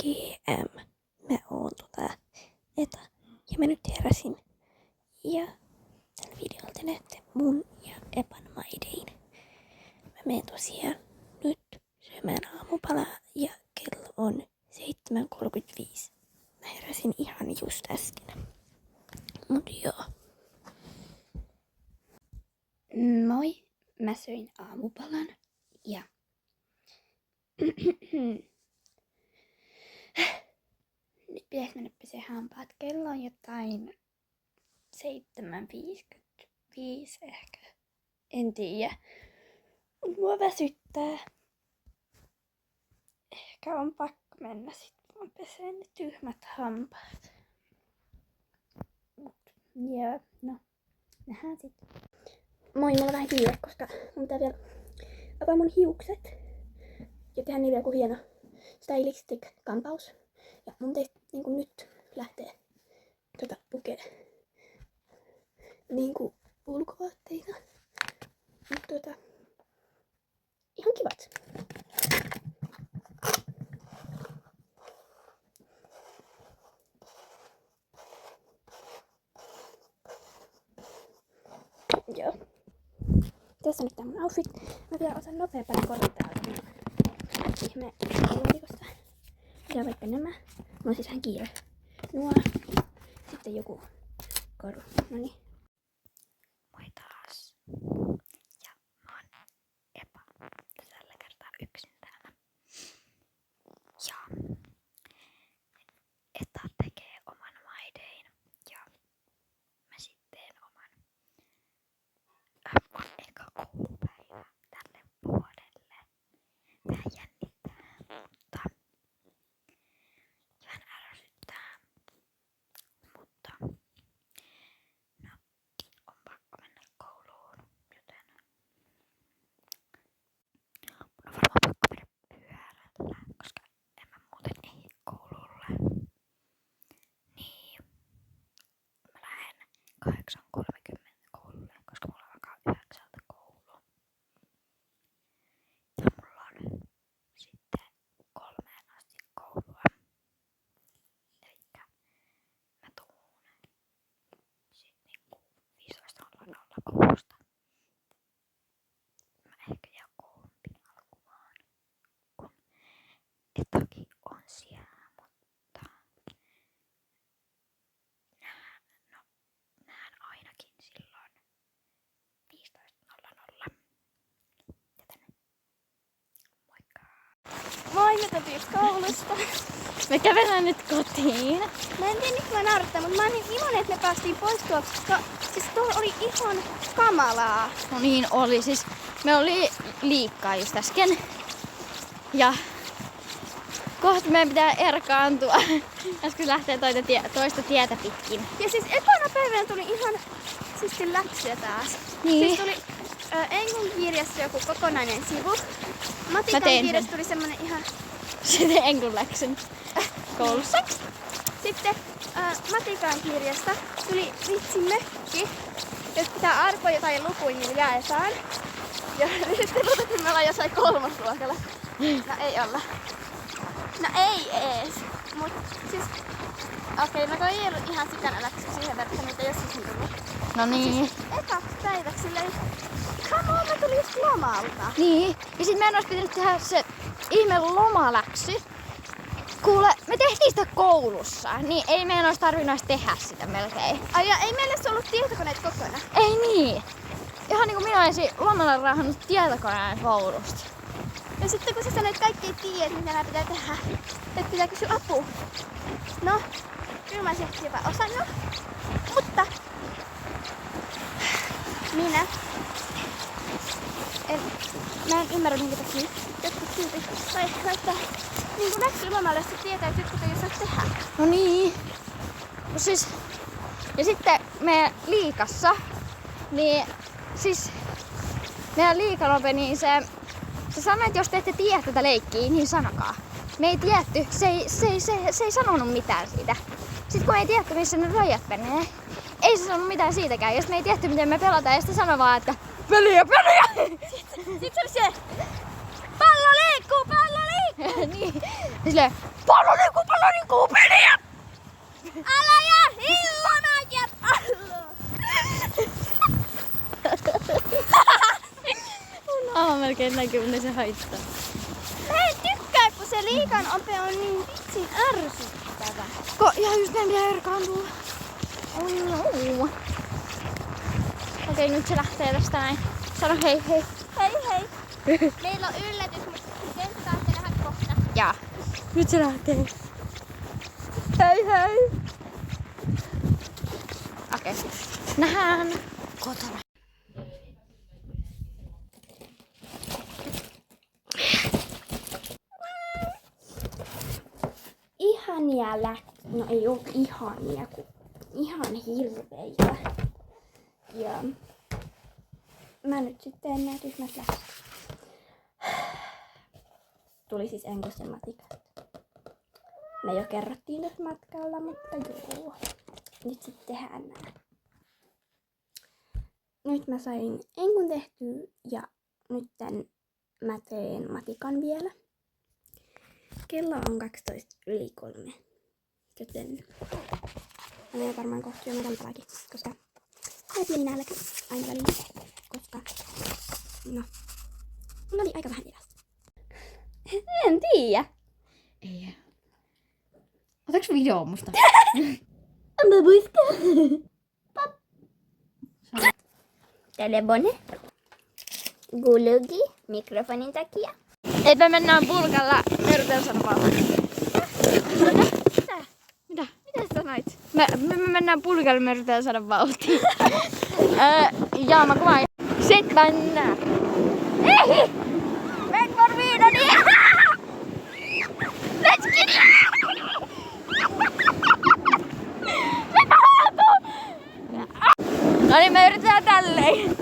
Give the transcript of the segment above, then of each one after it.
GM. Mä oon Eta. Ja mä nyt heräsin. Ja tällä videolla te näette mun ja Epan maidein. Mä menen tosiaan nyt syömään aamupalaa ja kello on 7:35. Mä heräsin ihan just äsken. Mut joo. Moi, mä söin aamupalan ja nyt pitäis mennä pesee hampaat. Kello on jotain 7:55 ehkä. En tiedä. Mut mua väsyttää. Ehkä on pakko mennä sit. Mä peseen ne tyhmät hampaat. Mut joo, no. Nähdään sit. Moi, mulla on vähän kiire, koska mun pitää vielä avaa mun hiukset. Ja tehdä niille joku hieno stylistic-kampaus. Ja mun pitäisi niinku nyt lähtee pukee niinku ulkovaatteita. Mut ihan kivat. Joo. Tässä on nyt tää mun outfit. Mä vielä otan nopeampana korjata täältä ihme laatikosta. Ja vaikka nämä. Mulla on siis vähän kiire. Nuo. Sitten joku koru. Noniin. Moi taas. Ja mä oon Epa. Tällä kertaa yksin täällä. Ja Eta tekee oman maidein. Ja mä sitten teen oman. On eka koulupäivä tälle vuodelle. Vähän jännittää, mutta vähän ärsyttää. Mutta no, on pakko mennä kouluun, joten mun on varmaan pakko mennä pyörällä, koska en mä muuten ehdi koululle. Niin, mä lähden 8:30 koululle, koska mulla alkaa 9 koulu. Ja mulla on sitten 3 asti koulua. Elikkä mä tuun sit niinku 15:00 koulusta. Mä ehkä jää koulun alkumaan, kun Etakin on siellä, mutta näen ainakin silloin 15:00. Joten moikka! Moi, me tultiin koulusta. Me kävelään nyt kotiin. Mä en tiedä, miksi mä naurattaa, mutta mä oon niin iloinen, että me päästiin pois tuolta, koska siis tuolla oli ihan kamalaa. No niin oli, siis me oli liikkaa just äsken. Ja kohta meidän pitää erkaantua. Äsken lähtee toista tietä pitkin. Ja siis ekana päivänä tuli ihan siisti läksyjä taas. Niin. Siis tuli Engun kirjassa joku kokonainen sivu. Matikan kirjassa tuli semmonen ihan... Sitten Engun läksyn koulussa. Sitten Matikan kirjasta tuli vitsimökki. Jos pitää arpoa jotain lukuja, niin jaetaan. Ja sitten luulet, että me ollaan jossain kolmosluokalla. No ei olla. No ei ees. Mut siis... Okei, no kun ei ollut ihan sikana läksy siihen verran, mitä joskus on tullut. No niin. Siis ekaksi päiväksi silleen... Come on, mä tulin just lomalta. Niin. Ja sit meidän olisi pitänyt tehdä se ihme lomaläksy. Kuule, me tehtiin sitä koulussa, niin ei meidän olisi tarvinnut edes tehdä sitä melkein. Ai ja ei meillä ollut tietokoneet kotona. Ei niin. Ihan niinku minä olisin lomalla raahannut tietokoneen koulusta. Ja sitten kun sä sanoit, että kaikki ei tiedä, mitä nää pitää tehdä, että pitää kysyä apua. No, kyllä mä sitten jopa osannut. Mutta minä mä en ymmärrä, minkä takia jotkut tyypit laittaa niin kuin läksyä lomalle, jos sä tietää, että jotkut ei osaa tehdä. No niin. No siis, ja sitten meidän liikassa, niin siis meidän liikanope, niin se sanoi, että jos te ette tiedä tätä leikkiä, niin sanokaa. Me ei tiedetty, se ei sanonut mitään siitä. Sitten kun me ei tiedetty, missä ne rajat menee, ei se sanonut mitään siitäkään. Ja me ei tiedetty, miten me pelataan, ja sitten sanoi vaan, että peliä! Sitten se pallo liikkuu! Niin. Ja silleen, pallo peliä! Älä jää hillona ja pallo! Mun melkein näkyy, mutta se haittaa. Mä en tykkää, kun se liikan ope on niin vitsin ärsyttävä. Ihan just näin vielä erkaantuu. Oi no. Okei, nyt se lähtee tästä näin. Sano hei hei. Hei hei. Meillä on yllätys, mutta sen saatte nähdä kohta. Jaa. Nyt se lähtee. Hei hei. Okei. Nähdään kotona. Ihania no ei oo ihania, kun ihan hirveitä. Ja mä nyt sitten teen nää tyhmät läksyt. Tuli siis Enkosen matikat. Me jo kerrottiin nyt matkalla, mutta joo. Nyt sitten tehdään nää. Nyt mä sain Enkun tehtyä ja nyt mä teen matikan vielä. Kello on 3:12, joten mä menen varmaan kohta syömään kampalaakin, koska mä pieni nälkä aina välillä, koska no, mulla oli aika vähän evästä. En tiedä. Ei. Otaks video musta? Mä muistan. Telebone. Gulugi mikrofonin takia. Eipä mennään pulkalla Mertelsanvaan. Mitä? Mitä sä sanoit? Me mennään pulkalla Mertelsan vauhtiin. Ja mä kuvaan. Sit mennään. Ei! Mennään korviina niin! Let's get it! Mitä haatu? No niin, me yritetään tälleen.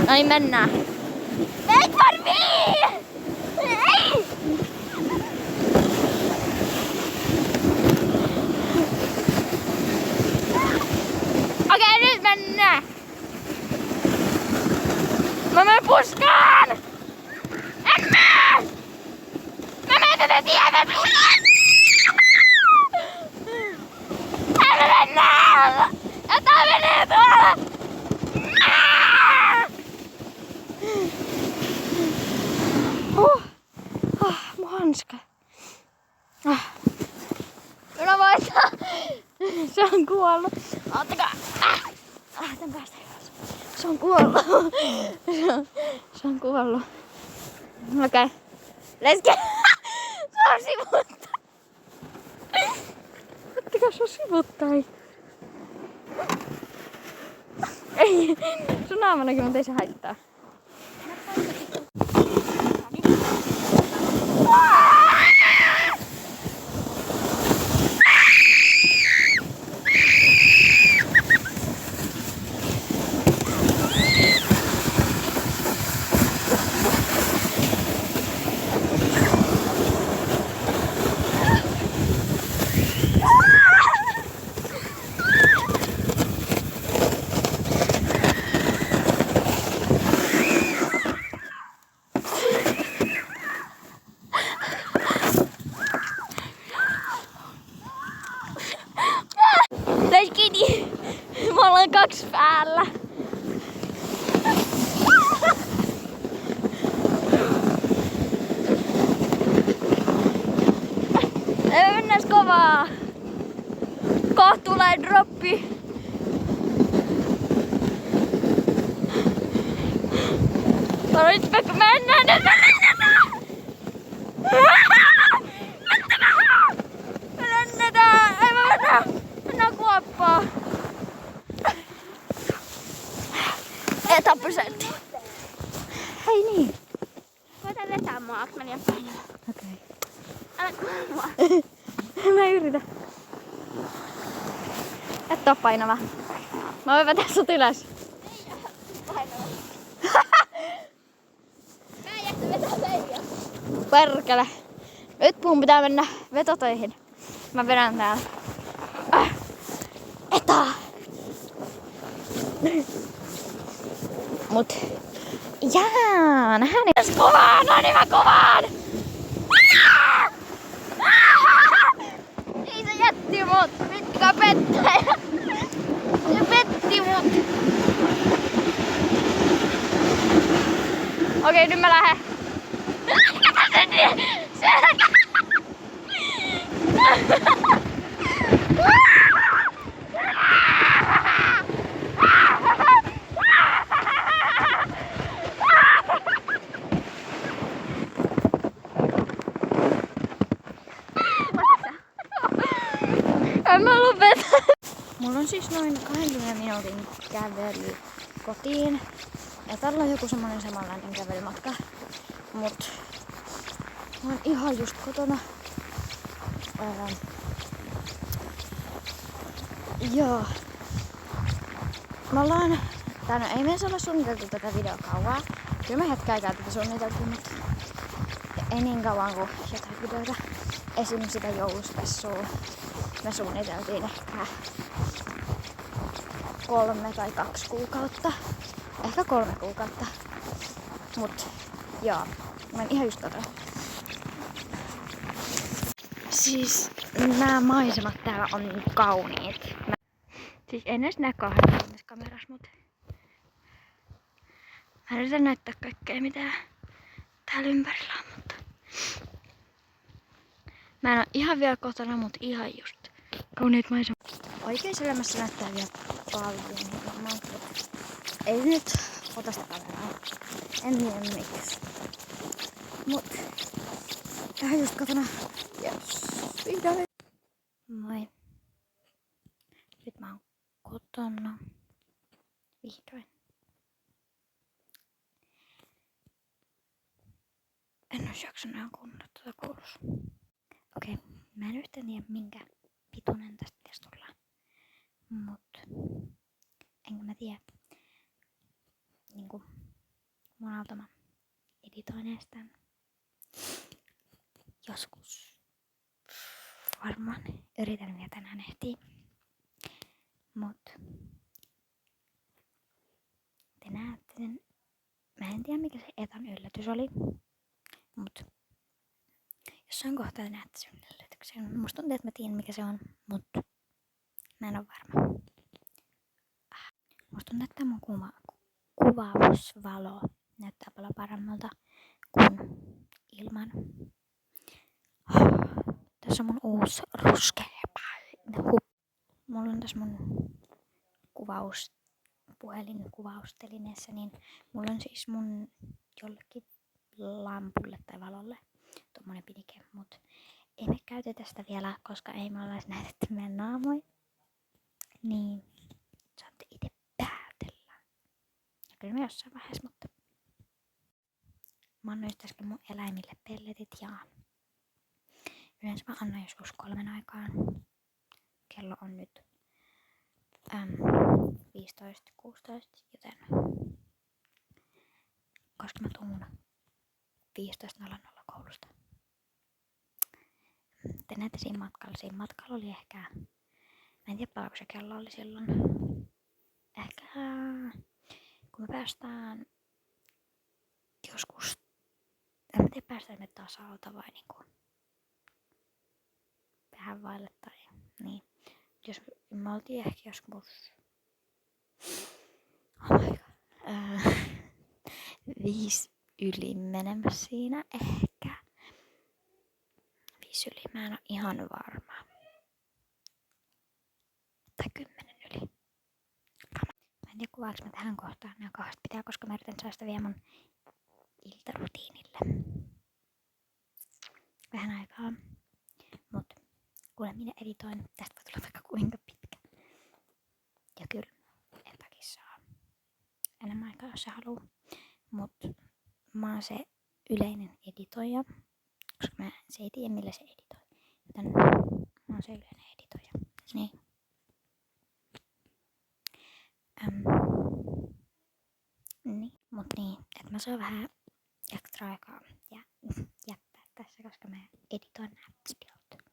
No niin, mennään. Meitä tarvii! Ei! Okei, nyt mennään! Mä menen puskaan! En mene! Mä menen tätä tietä! Älä mennä! Ja tää menee tuolla! Mun hanska. Minä voitan. Se on kuollut. Ottakaa. Tän päästä ylös. Se on kuollut. Se on kuollut. Okei. Let's go. Se on sivuttai. Ottakaa, se on sivuttai. Ei. Sun naama näkyy, mutta ei se haittaa. Leskini! Me ollaan 2 päällä. Me mennään kovaa. Kohta tulee droppi. No nyt me mennään, nyt me lennetään! Me lennetään! Ei me mennään kuoppaan. Etappisetti. Hei niin. Koita vetää mua Akmelia painaa. Okei. Älä kuule mua. Mä yritän. Et oo painava. Mä voin vetää sut ylös. Mä en jättä vetää Leija. Perkele. Nyt mun pitää mennä vetotöihin. Mä vedän täällä. Etaa! Mut jaa, nähdään jos kuvaan, no niin mä kuvaan! Ei se jätti mut, mitkä pettäjä! Se petti mut! Okei, nyt mä lähden. En mä lopeta. Mulla on siis noin 20 minuutin kävely kotiin. Ja tällä on joku semmonen samanlainen kävelymatka. Mut mä oon ihan just kotona. Joo. Me ollaan... ei me olla suunniteltu tätä videoa kauaa. Kyllä me hetken aikaa tätä suunniteltiin, mutta ei niin kauan kuin jotain videoita. Esim. Sitä jouluspessua me suunniteltiin ehkä 3 tai 2 kuukautta. Ehkä 3 kuukautta. Mut joo, mä oon ihan just kotona. Siis nämä maisemat täällä on niin kauniit. Siis en edes näe kauhean tässä kamerassa, mut mä yritän näyttää kaikkea mitä täällä ympärillä on, mutta mä en oo ihan vielä kotona, mut ihan just kauniit maisemat. Oikeassa elämässä näyttää vielä paljon hieman. Ei nyt ota sitä kameraa. En tiedä miksi. Mut ihan just kotona. Yes. Vihdoin. Moi. Nyt mä oon kotona. Vihdoin. En ois jaksanut ihan kunnolla tuota koulussa. Okei, mä en yhtään tiedä minkä pituinen tästä pitäisi tulla. Mut enkä mä tiedä. Niinku mun alta mä editoin ees tän. Joskus. Varmaan yritän vielä tänään ehtiä. Mut te näette sen. Mä en tiedä mikä se etan yllätys oli. Mut jossain kohtaa näette sen yllätyksen. Musta tuntuu, että mä tiedän mikä se on. Mut mä en oo varma. Musta tuntuu, että mun kuvausvalo näyttää paljon paremmalta kuin ilman. Tässä on mun uusi ruskea mulla on tässä mun puhelinkuvaustelineessä, niin mulla on siis mun jollekin lampulle tai valolle tommonen pinike, mut ei me käytetä sitä vielä, koska ei me ollaan näytetty meidän naamoja. Niin saatte ite päätellä. Ja kyllä me jossain vaiheessa, mutta mä annoin just äsken mun eläimille pelletit ja yleensä mä annan joskus 3 aikaan. Kello on nyt 15.16, joten koska mä tuun 15.00 koulusta. Te näette siinä matkalla. Siinä matkalla oli ehkä, mä en tiedä paljonko se kello oli silloin. Ehkä kun me päästään joskus, en tiedä päästään me tasalta vai niinku vähän vaille tai niin. Jos me oltiin ehkä joskus 5 yli menemässä siinä ehkä. 5 yli, mä en oo ihan varma. Tai 10 yli. Mä en tiedä kuvaanko mä tähän kohtaan nämä 2 pitää, koska mä yritän saada sitä vielä mun iltarutiinille. Vähän aikaa. Mut kun minä editoin, tästä voi tulla vaikka kuinka pitkä. Ja kyllä, epäkin saa enemmän aikaa, jos se haluu. Mut mä oon se yleinen editoija, koska se ei tiedä millä se editoi. Joten mä oon se yleinen editoija. Niin. Niin, mut niin, että mä saan vähän ekstra aikaa ja jättää tässä, koska mä editoin nää videot.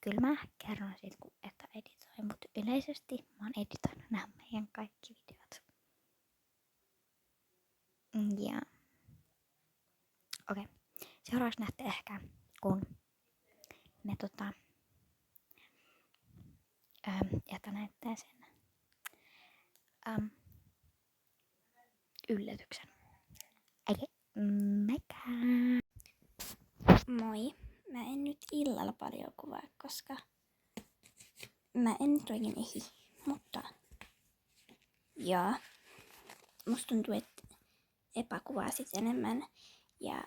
Kyllä mä kerron siitä, että editoin, mutta yleisesti mä oon editoinut nämä meidän kaikki videot. Ja okei. Seuraavaksi näette ehkä, kun me jätän näyttää sen yllätyksen. Eikä mäkään. Moi. Mä en nyt illalla paljon kuvaa, koska mä en nyt oikein ehdi. Mutta joo, musta tuntuu, että Epa kuvaa sit enemmän. Ja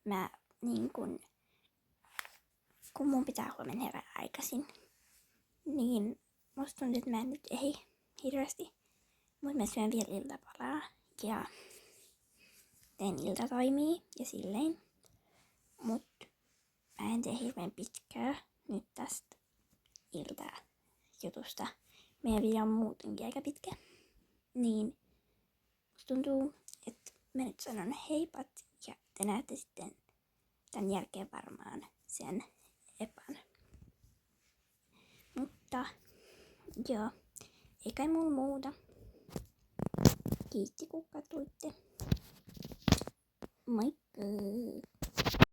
mä niin kun mun pitää huomenna herää aikaisin, niin musta tuntuu, että mä en nyt ehdi hirveästi. Mut mä syön vielä iltapalaa ja teen iltatoimia ja silleen. Mut mä en tee hirveän pitkää nyt tästä iltajutusta. Meidän video on muutenkin aika pitkä. Niin musta tuntuu, että mä nyt sanon heipat ja te näette sitten tän jälkeen varmaan sen Epan. Mutta joo, ei kai mulla muuta. Kiitti kun katsoitte. Moikka!